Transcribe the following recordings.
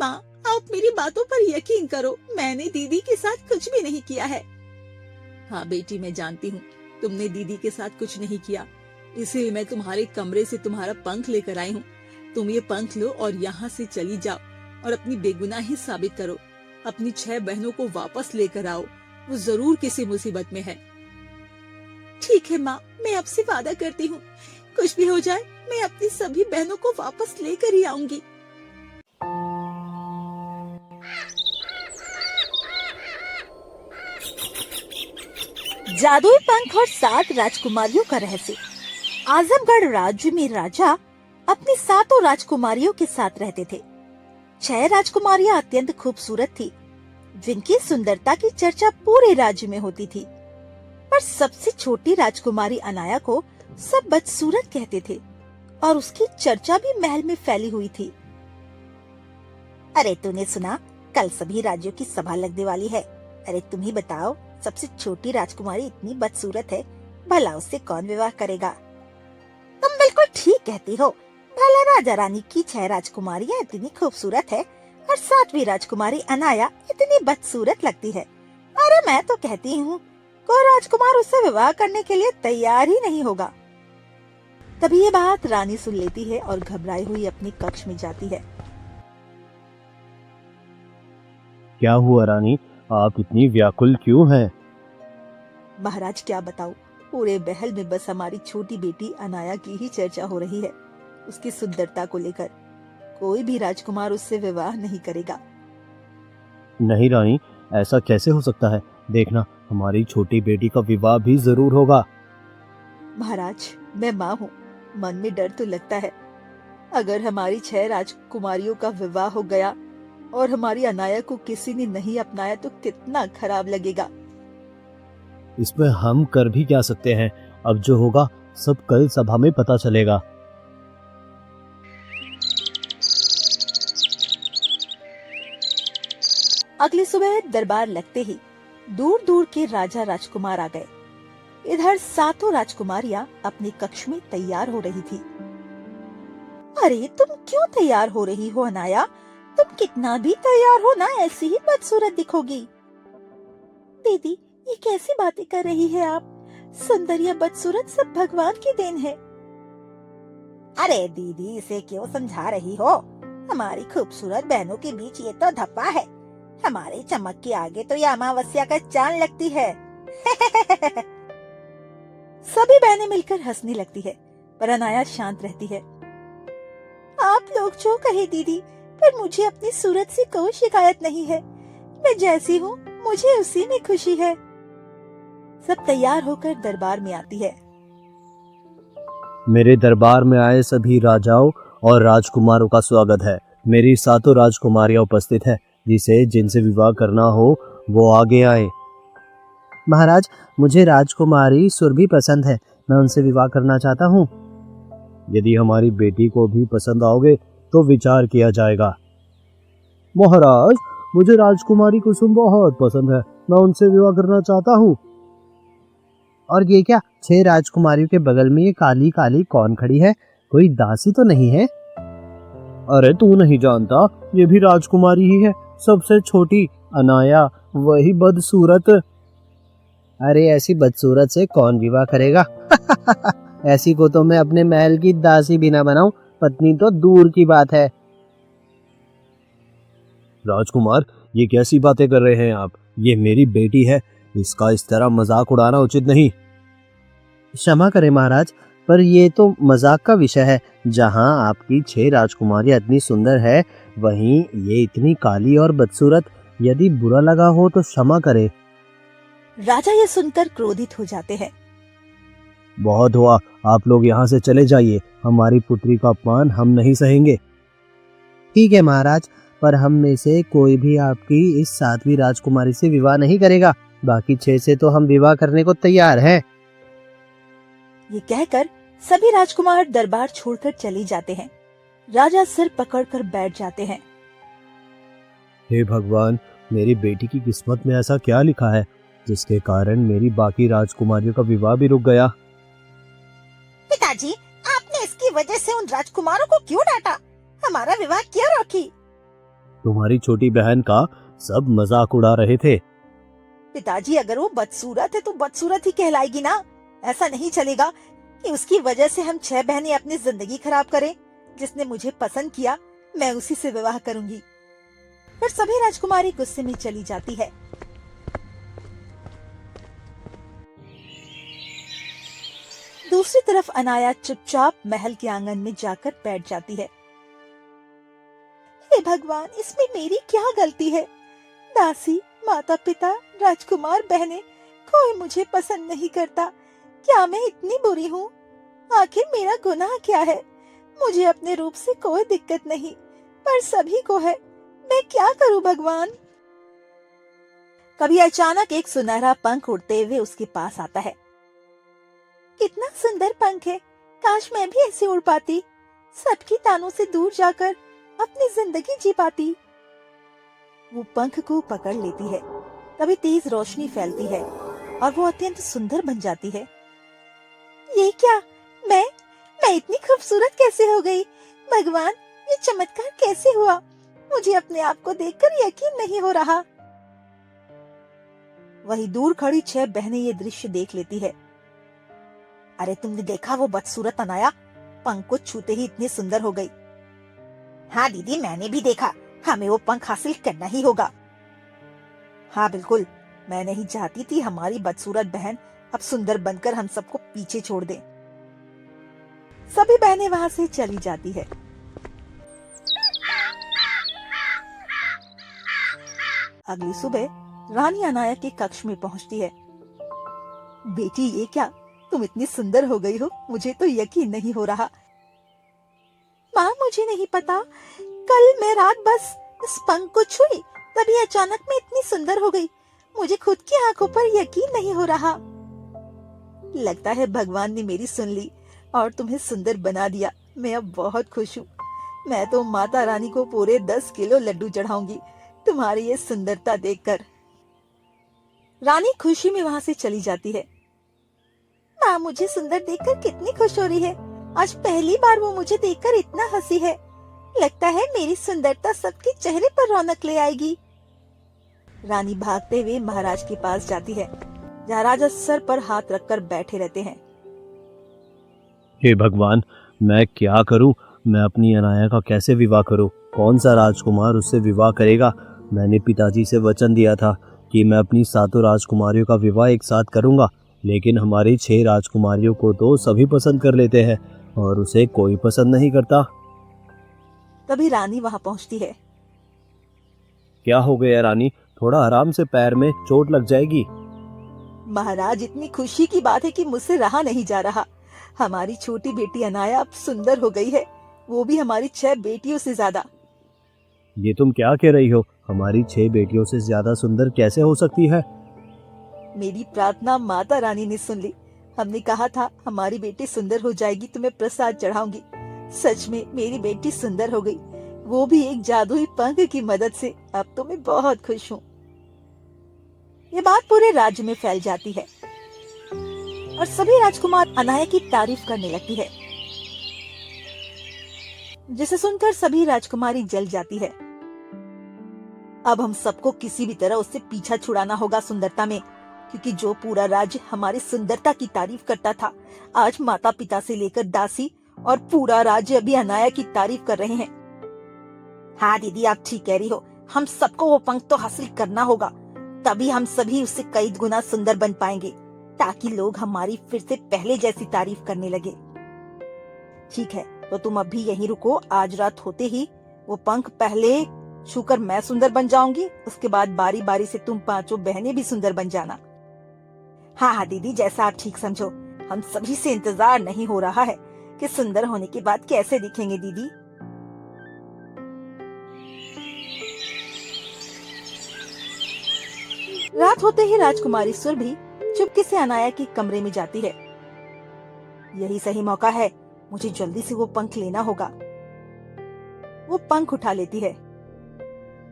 माँ, आप मेरी बातों पर यकीन करो, मैंने दीदी के साथ कुछ भी नहीं किया है। हाँ बेटी, मैं जानती हूँ तुमने दीदी के साथ कुछ नहीं किया, इसीलिए मैं तुम्हारे कमरे से तुम्हारा पंख लेकर आई हूँ। तुम ये पंख लो और यहाँ से चली जाओ और अपनी बेगुनाही साबित करो। अपनी 6 बहनों को वापस लेकर आओ, वो जरूर किसी मुसीबत में है। ठीक है माँ, मैं आपसे वादा करती हूँ, कुछ भी हो जाए मैं अपनी सभी बहनों को वापस लेकर ही आऊंगी। जादुई पंख और 7 राजकुमारियों का रहस्य। आजमगढ़ राज्य में राजा अपनी 7 राजकुमारियों के साथ रहते थे। 6 राजकुमारियां अत्यंत खूबसूरत थी, जिनकी सुंदरता की चर्चा पूरे राज्य में होती थी। पर सबसे छोटी राजकुमारी अनाया को सब बदसूरत कहते थे और उसकी चर्चा भी महल में फैली हुई थी। अरे तूने सुना, कल सभी राज्यों की सभा लगने वाली है। अरे तुम ही बताओ, सबसे छोटी राजकुमारी इतनी बदसूरत है, भला उससे कौन विवाह करेगा? तुम बिल्कुल ठीक कहती हो। भला राजा रानी की 6 राजकुमारियां इतनी खूबसूरत है और 7वीं राजकुमारी अनाया इतनी बदसूरत लगती है। अरे मैं तो कहती हूँ कोई राजकुमार उससे विवाह करने के लिए तैयार ही नहीं होगा। तभी ये बात रानी सुन लेती है और घबराई हुई अपने कक्ष में जाती है। क्या हुआ रानी, आप इतनी व्याकुल क्यों हैं? महाराज क्या बताऊं, पूरे महल में बस हमारी छोटी बेटी अनाया की ही चर्चा हो रही है। उसकी सुंदरता को लेकर कोई भी राजकुमार उससे विवाह नहीं करेगा। नहीं रानी, ऐसा कैसे हो सकता है? देखना, हमारी छोटी बेटी का विवाह भी जरूर होगा। महाराज, मैं माँ हूँ, मन में डर तो लगता है। अगर हमारी 6 राजकुमारियों का विवाह हो गया और हमारी अनाया को किसी ने नहीं अपनाया तो कितना खराब लगेगा। इसमें हम कर भी क्या सकते हैं? अब जो होगा सब कल सभा में पता चलेगा। अगली सुबह दरबार लगते ही दूर दूर के राजा राजकुमार आ गए। इधर 7 राजकुमारियां अपने कक्ष में तैयार हो रही थी। अरे तुम क्यों तैयार हो रही हो अनाया? तुम कितना भी तैयार हो ना, ऐसी ही बदसूरत दिखोगी। दीदी, ये कैसी बातें कर रही है आप? सुंदर या बदसूरत सब भगवान की देन है। अरे दीदी, इसे क्यों समझा रही हो? हमारी खूबसूरत बहनों के बीच ये तो धप्पा है। हमारे चमक के आगे तो ये अमावस्या का चांद लगती है। सभी बहनें मिलकर हंसने लगती है, पर अनाया शांत रहती है। आप लोग जो कहे दीदी, पर मुझे अपनी सूरत से कोई शिकायत नहीं है। मैं जैसी हूँ मुझे उसी में खुशी है। सब तैयार होकर दरबार में आती है। मेरे दरबार में आए सभी राजाओं और राजकुमारों का स्वागत है। मेरी 7 राजकुमारियां उपस्थित है, जिनसे विवाह करना हो वो आगे आए। महाराज, मुझे राजकुमारी सुरभि पसंद है, मैं उनसे विवाह करना चाहता हूँ। यदि हमारी बेटी को भी पसंद आओगे तो विचार किया जाएगा। महाराज, मुझे राजकुमारी कुसुम बहुत पसंद है, मैं उनसे विवाह करना चाहता हूँ। और ये क्या, 6 राजकुमारियों के बगल में ये काली काली कौन खड़ी है? कोई दासी तो नहीं है? अरे तू नहीं जानता, ये भी राजकुमारी ही है, सबसे छोटी अनाया, वही बदसूरत। अरे ऐसी बदसूरत से कौन विवाह करेगा? ऐसी को तो मैं अपने महल की दासी भी ना बनाऊं, पत्नी तो दूर की बात है। राजकुमार, ये कैसी बातें कर रहे हैं आप? ये मेरी बेटी है, इसका इस तरह मजाक उड़ाना उचित नहीं। क्षमा करें महाराज, पर ये तो मजाक का विषय है। जहां आपकी 6 राजकुमारियां इतनी सुंदर है, वहीं ये इतनी काली और बदसूरत। यदि बुरा लगा हो तो क्षमा करें। राजा ये सुनकर क्रोधित हो जाते हैं। बहुत हुआ, आप लोग यहाँ से चले जाइए, हमारी पुत्री का अपमान हम नहीं सहेंगे। ठीक है महाराज, पर हम में से कोई भी आपकी इस 7वीं राजकुमारी से विवाह नहीं करेगा। बाकी 6 से तो हम विवाह करने को तैयार हैं। ये कहकर सभी राजकुमार दरबार छोड़कर चले जाते हैं। राजा सिर पकड़कर बैठ जाते हैं। हे भगवान, मेरी बेटी की किस्मत में ऐसा क्या लिखा है जिसके कारण मेरी बाकी राजकुमारियों का विवाह भी रुक गया? पिताजी, आपने इसकी वजह से उन राजकुमारों को क्यों डांटा? हमारा विवाह क्यों रोकी? तुम्हारी छोटी बहन का सब मजाक उड़ा रहे थे। पिताजी, अगर वो बदसूरत है तो बदसूरत ही कहलाएगी ना। ऐसा नहीं चलेगा कि उसकी वजह से हम 6 बहनें अपनी जिंदगी खराब करें। जिसने मुझे पसंद किया मैं उसी से विवाह करूंगी। पर सभी राजकुमारी गुस्से में चली जाती है। दूसरी तरफ अनाया चुपचाप महल के आंगन में जाकर बैठ जाती है। हे भगवान, इसमें मेरी क्या गलती है? दासी, माता पिता, राजकुमार, बहनें, कोई मुझे पसंद नहीं करता। क्या मैं इतनी बुरी हूँ? आखिर मेरा गुनाह क्या है? मुझे अपने रूप से कोई दिक्कत नहीं, पर सभी को है। मैं क्या करूँ भगवान? कभी अचानक एक सुनहरा पंख उड़ते हुए उसके पास आता है। कितना सुंदर पंख है, काश मैं भी ऐसे उड़ पाती, सबकी तानों से दूर जाकर अपनी जिंदगी जी पाती। वो पंख को पकड़ लेती है, तभी तेज रोशनी फैलती है और वो अत्यंत सुंदर बन जाती है। ये क्या, मैं इतनी खूबसूरत कैसे हो गई? भगवान, ये चमत्कार कैसे हुआ? मुझे अपने आप को देखकर यकीन नहीं हो रहा। वही दूर खड़ी 6 बहनें ये दृश्य देख लेती है। अरे तुमने देखा वो बदसूरत अनाया पंख को छूते ही इतनी सुंदर हो गई। हाँ दीदी, मैंने भी देखा। हमें वो पंख हासिल करना ही होगा। हाँ बिल्कुल, मैं नहीं चाहती थी हमारी बदसूरत बहन अब सुंदर बनकर हम सबको पीछे छोड़ दे। सभी बहनें वहाँ से चली जाती है। अगली सुबह रानी अनाया के कक्ष में पहुँचती है। बेटी, ये क्या, तुम इतनी सुंदर हो गई हो, मुझे तो यकीन नहीं हो रहा। माँ, मुझे नहीं पता, कल मैं रात बस इस पंख को छुई, तभी अचानक मैं इतनी सुंदर हो गई। मुझे खुद की आंखों पर यकीन नहीं हो रहा। लगता है भगवान ने मेरी सुन ली और तुम्हें सुंदर बना दिया। मैं अब बहुत खुश हूँ। मैं तो माता रानी को पूरे 10 किलो लड्डू चढ़ाऊंगी तुम्हारी ये सुंदरता देखकर। रानी खुशी में वहाँ से चली जाती है। माँ मुझे सुंदर देखकर कितनी खुश हो रही है। आज पहली बार वो मुझे देखकर इतना हंसी है। लगता है मेरी सुंदरता सबके चेहरे पर रौनक ले आएगी। रानी भागते हुए महाराज के पास जाती है, जहाँ राजा सर पर हाथ रखकर बैठे रहते हैं। हे भगवान, मैं क्या करूं? मैं अपनी अनाया का कैसे विवाह करूं? कौन सा राजकुमार उससे विवाह करेगा? मैंने पिताजी से वचन दिया था कि मैं अपनी 7 राजकुमारियों का विवाह एक साथ करूंगा, लेकिन हमारी 6 राजकुमारियों को तो सभी पसंद कर लेते हैं और उसे कोई पसंद नहीं करता। तभी रानी वहाँ पहुँचती है। क्या हो गया रानी? थोड़ा आराम से, पैर में चोट लग जाएगी। महाराज, इतनी खुशी की बात है कि मुझसे रहा नहीं जा रहा। हमारी छोटी बेटी अनाया अब सुंदर हो गई है, वो भी हमारी 6 बेटियों से ज्यादा। ये तुम क्या कह रही हो? हमारी 6 बेटियों से ज्यादा सुंदर कैसे हो सकती है? मेरी प्रार्थना माता रानी ने सुन ली। हमने कहा था हमारी बेटी सुंदर हो जाएगी तो मैं प्रसाद चढ़ाऊंगी। सच में मेरी बेटी सुंदर हो गई, वो भी एक जादुई पंख की मदद से। अब तो मैं बहुत खुश हूँ। ये बात पूरे राज्य में फैल जाती है और सभी राजकुमार अनाया की तारीफ करने लगती है, जिसे सुनकर सभी राजकुमारी जल जाती है। अब हम सबको किसी भी तरह उससे पीछा छुड़ाना होगा सुंदरता में, क्योंकि जो पूरा राज्य हमारी सुंदरता की तारीफ करता था, आज माता पिता से लेकर दासी और पूरा राज्य अभी अनाया की तारीफ कर रहे हैं। हाँ दीदी, आप ठीक कह रही हो। हम सबको वो पंख तो हासिल करना होगा, तभी हम सभी उससे कई गुना सुंदर बन पाएंगे, ताकि लोग हमारी फिर से पहले जैसी तारीफ करने लगे। ठीक है, तो तुम अभी यहीं रुको। आज रात होते ही वो पंख पहले छूकर मैं सुंदर बन जाऊंगी, उसके बाद बारी बारी से तुम 5 बहनें भी सुंदर बन जाना। हाँ हाँ दीदी, जैसा आप ठीक समझो। हम सभी से इंतजार नहीं हो रहा है कि सुंदर होने के बाद कैसे दिखेंगे दीदी। रात होते ही राजकुमारी सुरभि चुपके से अनाया के कमरे में जाती है। यही सही मौका है, मुझे जल्दी से वो पंख लेना होगा। वो पंख उठा लेती है।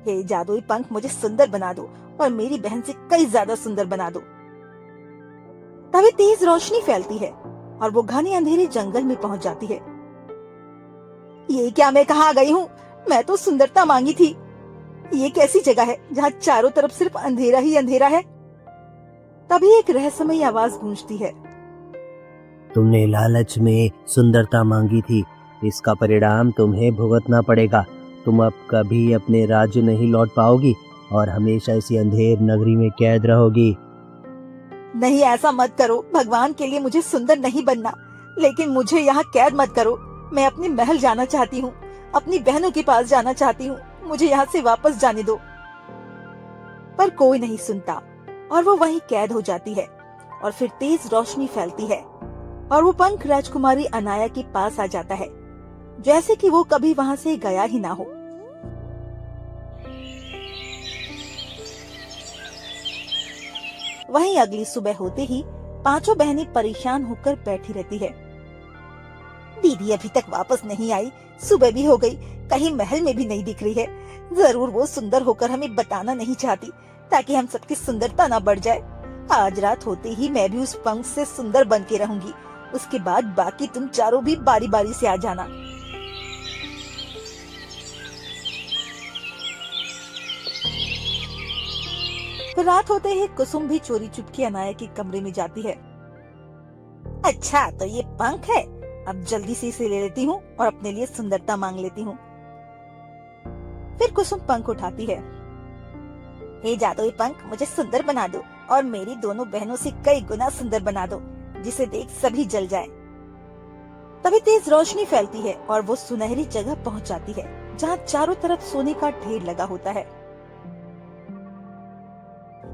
हे जादुई पंख, मुझे सुंदर बना दो और मेरी बहन से कई ज्यादा सुंदर बना दो। तभी तेज रोशनी फैलती है और वो घने अंधेरे जंगल में पहुंच जाती है। ये क्या, मैं कहाँ गई हूँ? मैं तो सुंदरता मांगी थी। ये कैसी जगह है जहाँ चारों तरफ सिर्फ अंधेरा ही अंधेरा है। तभी एक रहस्यमयी आवाज गूंजती है। तुमने लालच में सुंदरता मांगी थी, इसका परिणाम तुम्हें भुगतना पड़ेगा। तुम अब कभी अपने राज्य नहीं लौट पाओगी और हमेशा इसी अंधेर नगरी में कैद रहोगी। नहीं, ऐसा मत करो। भगवान के लिए मुझे सुंदर नहीं बनना, लेकिन मुझे यहाँ कैद मत करो। मैं अपने महल जाना चाहती हूँ, अपनी बहनों के पास जाना चाहती हूँ। मुझे यहाँ से वापस जाने दो। पर कोई नहीं सुनता और वो वहीं कैद हो जाती है। और फिर तेज रोशनी फैलती है और वो पंख राजकुमारी अनाया के पास आ जाता है, जैसे कि वो कभी वहाँ से गया ही ना हो। वहीं अगली सुबह होते ही पांचों बहनें परेशान होकर बैठी रहती है। दीदी अभी तक वापस नहीं आई, सुबह भी हो गई, कहीं महल में भी नहीं दिख रही है। जरूर वो सुंदर होकर हमें बताना नहीं चाहती, ताकि हम सबकी सुंदरता ना बढ़ जाए। आज रात होते ही मैं भी उस पंख से सुंदर बन के रहूंगी। उसके बाद बाकी तुम चारों भी बारी बारी से आ जाना। फिर रात होते ही कुसुम भी चोरी चुपके अनाया के कमरे में जाती है। अच्छा, तो ये पंख है, अब जल्दी से इसे ले लेती हूँ और अपने लिए सुंदरता मांग लेती हूँ। फिर कुसुम पंख उठाती है। हे जादुई पंख, मुझे सुंदर बना दो और मेरी दोनों बहनों से कई गुना सुंदर बना दो, जिसे देख सभी जल जाए। तभी तेज रोशनी फैलती है और वो सुनहरी जगह पहुंच जाती है, जहाँ चारों तरफ सोने का ढेर लगा होता है।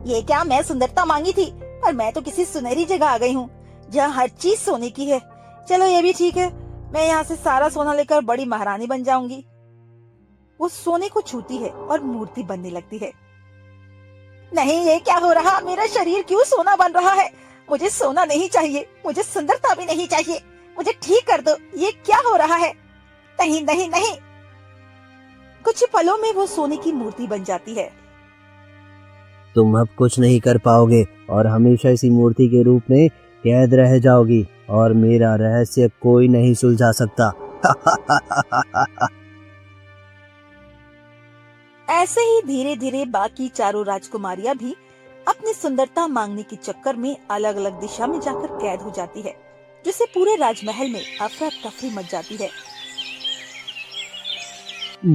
ये क्या, मैं सुंदरता मांगी थी, पर मैं तो किसी सुनहरी जगह आ गई हूँ, जहाँ हर चीज सोने की है। चलो ये भी ठीक है, मैं यहाँ से सारा सोना लेकर बड़ी महारानी बन जाऊंगी। वो सोने को छूती है और मूर्ति बनने लगती है। नहीं, ये क्या हो रहा, मेरा शरीर क्यों सोना बन रहा है? मुझे सोना नहीं चाहिए, मुझे सुंदरता भी नहीं चाहिए, मुझे ठीक कर दो। ये क्या हो रहा है? नहीं नहीं नहीं। कुछ ही पलों में वो सोने की मूर्ति बन जाती है। तुम अब कुछ नहीं कर पाओगे और हमेशा इसी मूर्ति के रूप में कैद रह जाओगी और मेरा रहस्य कोई नहीं सुलझा सकता। ऐसे ही धीरे धीरे बाकी चारों राजकुमारियां भी अपनी सुंदरता मांगने के चक्कर में अलग अलग दिशा में जाकर कैद हो जाती है, जिससे पूरे राजमहल में अफरा तफरी मच जाती है।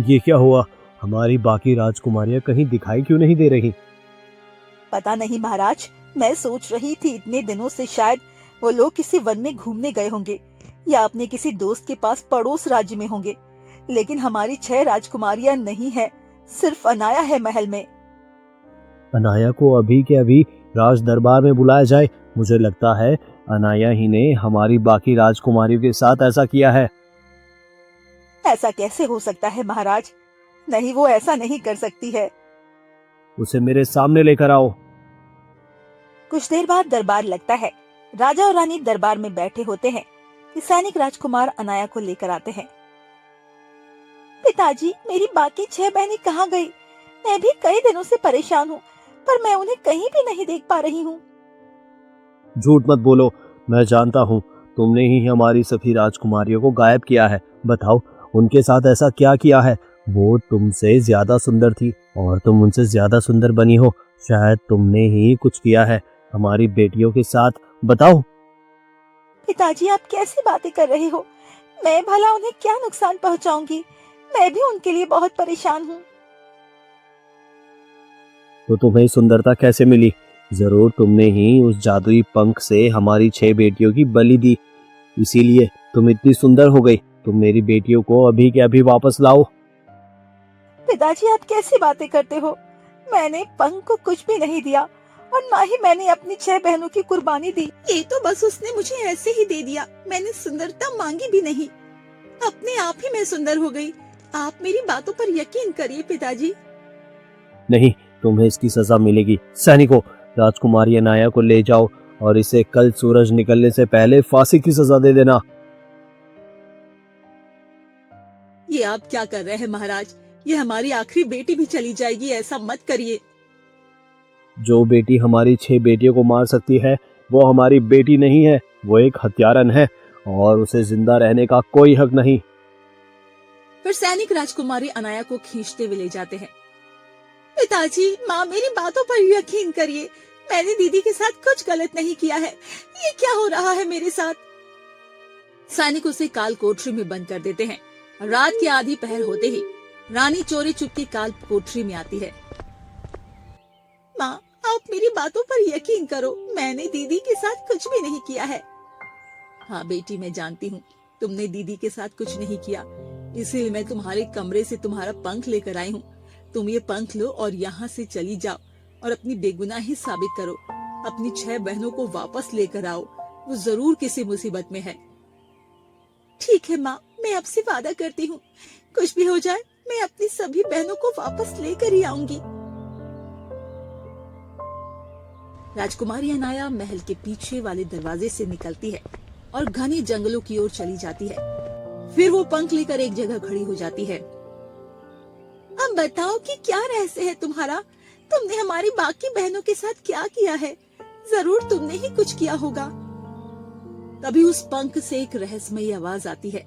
ये क्या हुआ? हमारी बाकी राजकुमारियां कहीं दिखाई क्यों नहीं दे रही? पता नहीं महाराज, मैं सोच रही थी इतने दिनों से शायद वो लोग किसी वन में घूमने गए होंगे या अपने किसी दोस्त के पास पड़ोस राज्य में होंगे, लेकिन हमारी 6 राजकुमारियां नहीं है, सिर्फ अनाया है महल में। अनाया को अभी के अभी राज दरबार में बुलाया जाए। मुझे लगता है अनाया ही ने हमारी बाकी राजकुमारियों के साथ ऐसा किया है। ऐसा कैसे हो सकता है महाराज? नहीं, वो ऐसा नहीं कर सकती है। उसे मेरे सामने लेकर आओ। कुछ देर बाद दरबार लगता है। राजा और रानी दरबार में बैठे होते हैं कि सैनिक राजकुमार अनाया को लेकर आते हैं। पिताजी, मेरी बाकी 6 बहनें कहाँ गई? मैं भी कई दिनों से परेशान हूँ, पर मैं उन्हें कहीं भी नहीं देख पा रही हूँ। झूठ मत बोलो, मैं जानता हूँ तुमने ही हमारी सभी राजकुमारियों को गायब किया है। बताओ, उनके साथ ऐसा क्या किया है? वो तुमसे ज्यादा सुंदर थी और तुम उनसे ज्यादा सुंदर बनी हो। शायद तुमने ही कुछ किया है हमारी बेटियों के साथ। बताओ। पिताजी, आप कैसी बातें कर रहे हो? मैं भला उन्हें क्या नुकसान पहुँचाऊंगी? मैं भी उनके लिए बहुत परेशान हूँ। तो तुम्हें सुंदरता कैसे मिली? जरूर तुमने ही उस जादुई पंख से हमारी 6 बेटियों की बलि दी, इसीलिए तुम इतनी सुंदर हो गई। तुम मेरी बेटियों को अभी के अभी वापस लाओ। पिताजी, आप कैसी बातें करते हो? मैंने पंख को कुछ भी नहीं दिया और ना ही मैंने अपनी 6 बहनों की कुर्बानी दी। ये तो बस उसने मुझे ऐसे ही दे दिया, मैंने सुंदरता मांगी भी नहीं, अपने आप ही मैं सुंदर हो गई। आप मेरी बातों पर यकीन करिए पिताजी। नहीं, तुम्हें इसकी सजा मिलेगी। सैनिकों, राजकुमारी अनाया को ले जाओ और इसे कल सूरज निकलने से पहले फांसी की सजा दे देना। ये आप क्या कर रहे हैं महाराज? ये हमारी आखिरी बेटी भी चली जाएगी, ऐसा मत करिए। जो बेटी हमारी 6 बेटियों को मार सकती है वो हमारी बेटी नहीं है, वो एक हत्यारन है और उसे जिंदा रहने का कोई हक नहीं। फिर सैनिक राजकुमारी अनाया को खींचते हुए ले जाते हैं पिताजी, माँ, मेरी बातों पर यकीन करिए, मैंने दीदी के साथ कुछ गलत नहीं किया है। ये क्या हो रहा है मेरे साथ? सैनिक उसे काल कोठरी में बंद कर देते हैं। रात की आधी पहर होते ही रानी चोरी चुपके काल कोठरी में आती है। माँ, आप मेरी बातों पर यकीन करो, मैंने दीदी के साथ कुछ भी नहीं किया है। हाँ बेटी, मैं जानती हूँ तुमने दीदी के साथ कुछ नहीं किया, इसीलिए मैं तुम्हारे कमरे से तुम्हारा पंख लेकर आई हूँ। तुम ये पंख लो और यहाँ से चली जाओ और अपनी बेगुनाही साबित करो। अपनी 6 बहनों को वापस लेकर आओ, वो जरूर किसी मुसीबत में है। ठीक है माँ, मैं आपसे वादा करती हूँ, कुछ भी हो जाए मैं अपनी सभी बहनों को वापस लेकर ही आऊंगी। राजकुमारी अनाया महल के पीछे वाले दरवाजे से निकलती है और घने जंगलों की ओर चली जाती है। फिर वो पंख लेकर एक जगह खड़ी हो जाती है। अब बताओ कि क्या रहस्य है तुम्हारा? तुमने हमारी बाकी बहनों के साथ क्या किया है? जरूर तुमने ही कुछ किया होगा। तभी उस पंख से एक रहस्यमयी आवाज आती है।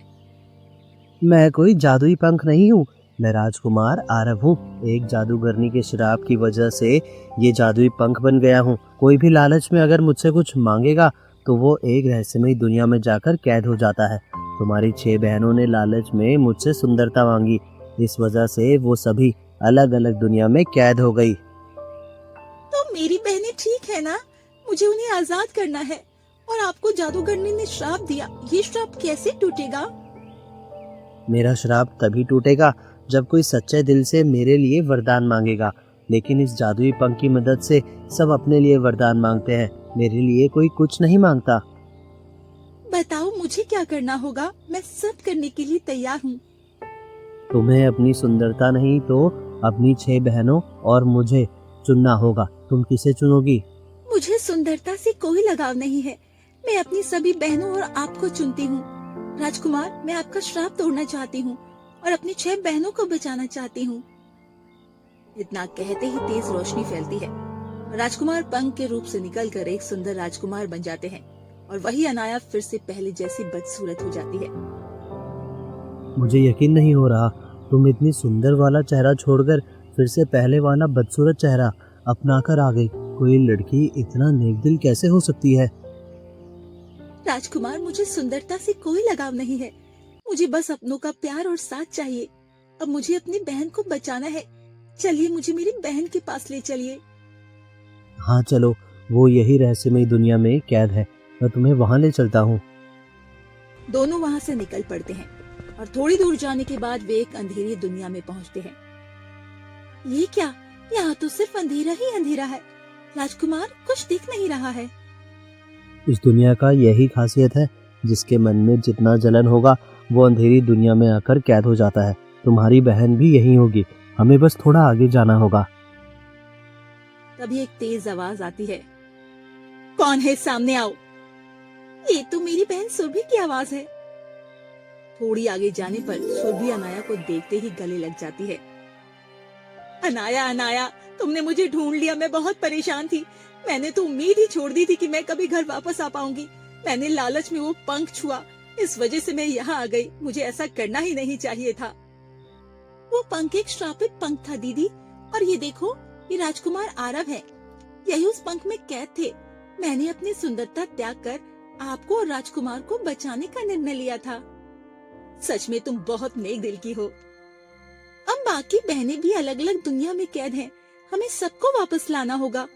मैं कोई जादुई पंख नहीं हूँ, मैं राजकुमार आरव हूँ। एक जादूगरनी के श्राप की वजह से ये जादुई पंख बन गया हूँ। कोई भी लालच में अगर मुझसे कुछ मांगेगा तो वो एक रहस्यमयी दुनिया में जाकर कैद हो जाता है। तुम्हारी 6 बहनों ने लालच में मुझसे सुंदरता मांगी, इस वजह से वो सभी अलग अलग दुनिया में कैद हो गई। तो मेरी बहनें ठीक है ना? मुझे उन्हें आजाद करना है और आपको जादूगरनी ने श्राप दिया, ये श्राप कैसे टूटेगा? मेरा श्राप तभी टूटेगा जब कोई सच्चे दिल से मेरे लिए वरदान मांगेगा, लेकिन इस जादुई पंख की मदद से सब अपने लिए वरदान मांगते हैं, मेरे लिए कोई कुछ नहीं मांगता। बताओ मुझे क्या करना होगा? मैं सब करने के लिए तैयार हूँ। तुम्हें अपनी सुंदरता नहीं तो अपनी 6 बहनों और मुझे चुनना होगा। तुम किसे चुनोगी? मुझे सुंदरता से कोई लगाव नहीं है, मैं अपनी सभी बहनों और आपको चुनती हूँ। राजकुमार, मैं आपका श्राप तोड़ना चाहती हूँ और अपनी 6 बहनों को बचाना चाहती हूँ। इतना कहते ही तेज रोशनी फैलती है। राजकुमार पंख के रूप से निकलकर एक सुंदर राजकुमार बन जाते हैं और वही अनाया फिर से पहले जैसी बदसूरत हो जाती है। मुझे यकीन नहीं हो रहा, तुम इतनी सुंदर वाला चेहरा छोड़कर फिर से पहले वाला बदसूरत चेहरा अपनाकर आ गई। कोई लड़की इतना नेकदिल कैसे हो सकती है? राजकुमार, मुझे सुंदरता से कोई लगाव नहीं है, मुझे बस अपनों का प्यार और साथ चाहिए। अब मुझे अपनी बहन को बचाना है, चलिए मुझे मेरी बहन के पास ले चलिए। हाँ चलो, वो यही रहस्यमयी दुनिया में कैद है, मैं तुम्हें वहाँ ले चलता हूँ। दोनों वहाँ से निकल पड़ते हैं और थोड़ी दूर जाने के बाद वे एक अंधेरी दुनिया में पहुँचते हैं। ये क्या? यहाँ तो सिर्फ अंधेरा ही अंधेरा है। राजकुमार, कुछ दिख नहीं रहा है। इस दुनिया का यही खासियत है, जिसके मन में जितना जलन होगा वो अंधेरी दुनिया में आकर कैद हो जाता है। तुम्हारी बहन भी यही होगी, हमें बस थोड़ा आगे जाना होगा। तभी एक तेज आवाज आती है। कौन है? सामने आओ। ये तो मेरी बहन सुरभि की आवाज है। थोड़ी आगे जाने पर सुरभि अनाया को देखते ही गले लग जाती है। अनाया, अनाया, तुमने मुझे ढूंढ लिया, मैं बहुत परेशान थी। मैंने तो उम्मीद ही छोड़ दी थी कि मैं कभी घर वापस आ पाऊंगी। मैंने लालच में वो पंख छुआ, इस वजह से मैं यहाँ आ गई। मुझे ऐसा करना ही नहीं चाहिए था। वो पंख एक श्रापित पंख था दीदी, और ये देखो, ये राजकुमार आरव है, यही उस पंख में कैद थे। मैंने अपनी सुंदरता त्याग कर आपको और राजकुमार को बचाने का निर्णय लिया था। सच में तुम बहुत नेक दिल की हो। अब बाकी बहनें भी अलग अलग दुनिया में कैद हैं, हमें सबको वापस लाना होगा।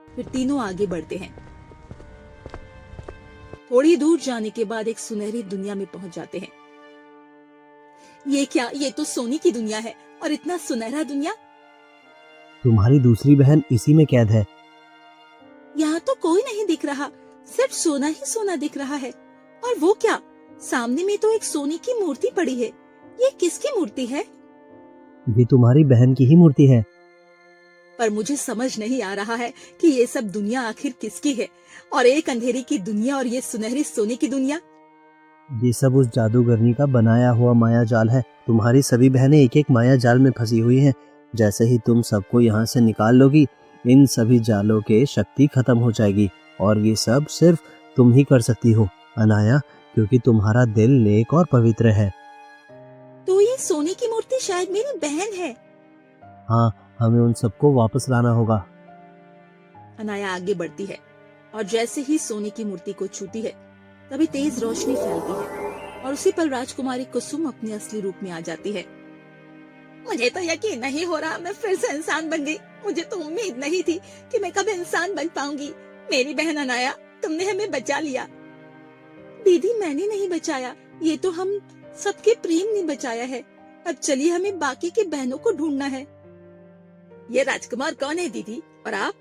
फिर तीनों आगे बढ़ते हैं। थोड़ी दूर जाने के बाद एक सुनहरी दुनिया में पहुंच जाते हैं। ये क्या? ये तो सोने की दुनिया है, और इतना सुनहरा दुनिया। तुम्हारी दूसरी बहन इसी में कैद है। यहाँ तो कोई नहीं दिख रहा, सिर्फ सोना ही सोना दिख रहा है। और वो क्या? सामने में तो एक सोने की मूर्ति पड़ी है। ये किसकी मूर्ति है? ये तुम्हारी बहन की ही मूर्ति है। पर मुझे समझ नहीं आ रहा है कि ये सब दुनिया आखिर किसकी है, और एक अंधेरी की दुनिया और ये सुनहरी सोने की दुनिया। ये सब उस जादूगरनी का बनाया हुआ माया जाल है। तुम्हारी सभी बहनें एक एक माया जाल में फंसी हुई हैं। जैसे ही तुम सबको यहाँ से निकाल लोगी, इन सभी जालों के शक्ति खत्म हो जाएगी, और ये सब सिर्फ तुम ही कर सकती हो अनाया, क्योंकि तुम्हारा दिल नेक और पवित्र है। तो ये सोने की मूर्ति शायद मेरी बहन है। हाँ, हमें उन सबको वापस लाना होगा। अनाया आगे बढ़ती है और जैसे ही सोने की मूर्ति को छूती है तभी तेज रोशनी फैलती है और उसी पल राजकुमारी कुसुम अपने असली रूप में आ जाती है। मुझे तो यकीन नहीं हो रहा मैं फिर से इंसान बन गई। मुझे तो उम्मीद नहीं थी कि मैं कभी इंसान बन पाऊंगी। मेरी बहन अनाया, तुमने हमें बचा लिया। दीदी, मैंने नहीं बचाया, ये तो हम सबके प्रेम ने बचाया है। अब चलिए हमें बाकी की बहनों को ढूंढना है। ये राजकुमार कौन है दीदी, और आप?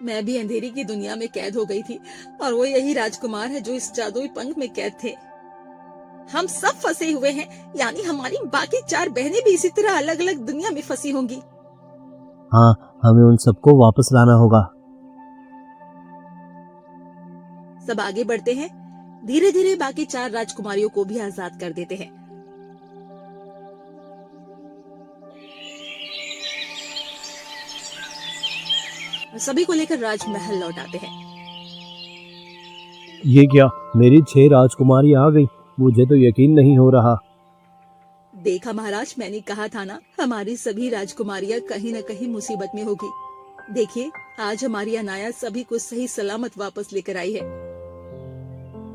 मैं भी अंधेरी की दुनिया में कैद हो गई थी और वो यही राजकुमार है जो इस जादुई पंख में कैद थे। हम सब फंसे हुए हैं, यानी हमारी बाकी 4 बहनें भी इसी तरह अलग अलग दुनिया में फंसी होंगी। हाँ, हमें उन सबको वापस लाना होगा। सब आगे बढ़ते हैं। धीरे धीरे बाकी 4 राजकुमारियों को भी आजाद कर देते हैं। और सभी को लेकर राजमहल लौट आते हैं। ये क्या, मेरी 6 राजकुमारी आ गई? मुझे तो यकीन नहीं हो रहा। देखा महाराज, मैंने कहा था ना, हमारी सभी राजकुमारियां कहीं न कहीं मुसीबत में होगी। देखिए, आज हमारी अनाया सभी को सही सलामत वापस लेकर आई है।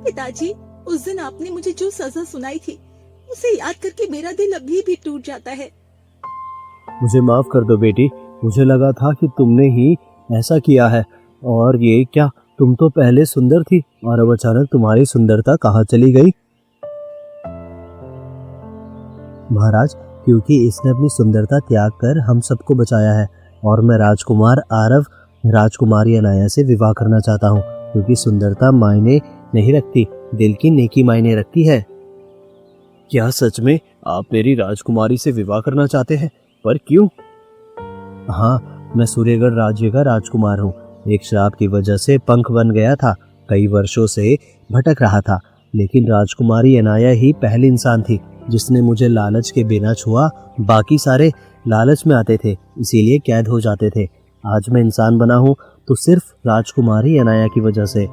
पिताजी, उस दिन आपने मुझे जो सजा सुनाई थी, उसे याद करके मेरा दिल अभी भी टूट जाता है। मुझे माफ कर दो बेटी, मुझे लगा था कि तुमने ही ऐसा किया है। और ये क्या, तुम तो पहले सुंदर थी और अब अचानक तुम्हारी सुंदरता कहाँ चली गई? महाराज, क्योंकि इसने अपनी सुंदरता त्याग कर हम सबको बचाया है और मैं राजकुमार आरव राजकुमारी अनाया से विवाह करना चाहता हूँ, क्योंकि सुंदरता मायने नहीं रखती, दिल की नेकी मायने रखती है। क्या सच में आप मेरी राजकुमारी से विवाह करना चाहते हैं? पर क्यों? हाँ, मैं सूर्यगढ़ राज्य का राजकुमार हूँ। एक श्राप की वजह से पंख बन गया था, कई वर्षों से भटक रहा था, लेकिन राजकुमारी अनाया ही पहली इंसान थी जिसने मुझे लालच के बिना छुआ। बाकी सारे लालच में आते थे, इसीलिए कैद हो जाते थे। आज मैं इंसान बना हूँ तो सिर्फ राजकुमारी अनाया की वजह से।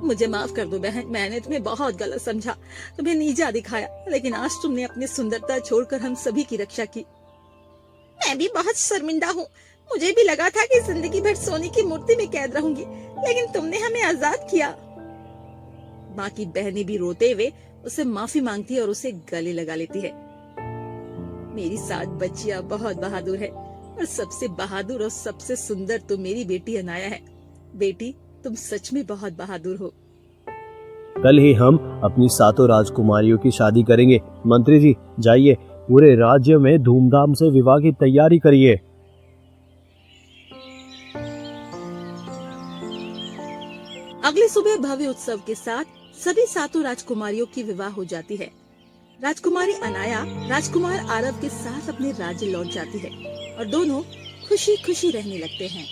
मुझे माफ कर दो बहन, मैंने तुम्हें बहुत गलत समझा, तुम्हें नीचा दिखाया, लेकिन आज तुमने अपनी सुंदरता छोड़कर हम सभी की रक्षा की। मैं भी बहुत शर्मिंदा हूँ। मुझे भी लगा था कि जिंदगी भर सोने की मूर्ति में कैद रहूंगी, लेकिन तुमने हमें आजाद किया। बाकी बहनें भी रोते हुए उसे माफी मांगती है और उसे गले लगा लेती है। मेरी 7 बच्चियां बहुत बहादुर है और सबसे बहादुर और सबसे सुंदर तो मेरी बेटी अनाया है। बेटी, तुम सच में बहुत बहादुर हो। कल ही हम अपनी 7 राजकुमारियों की शादी करेंगे। मंत्री जी, जाइए, पूरे राज्य में धूमधाम से विवाह की तैयारी करिए। अगली सुबह भव्य उत्सव के साथ सभी 7 राजकुमारियों की विवाह हो जाती है। राजकुमारी अनाया राजकुमार आरव के साथ अपने राज्य लौट जाती है और दोनों खुशी खुशी रहने लगते हैं।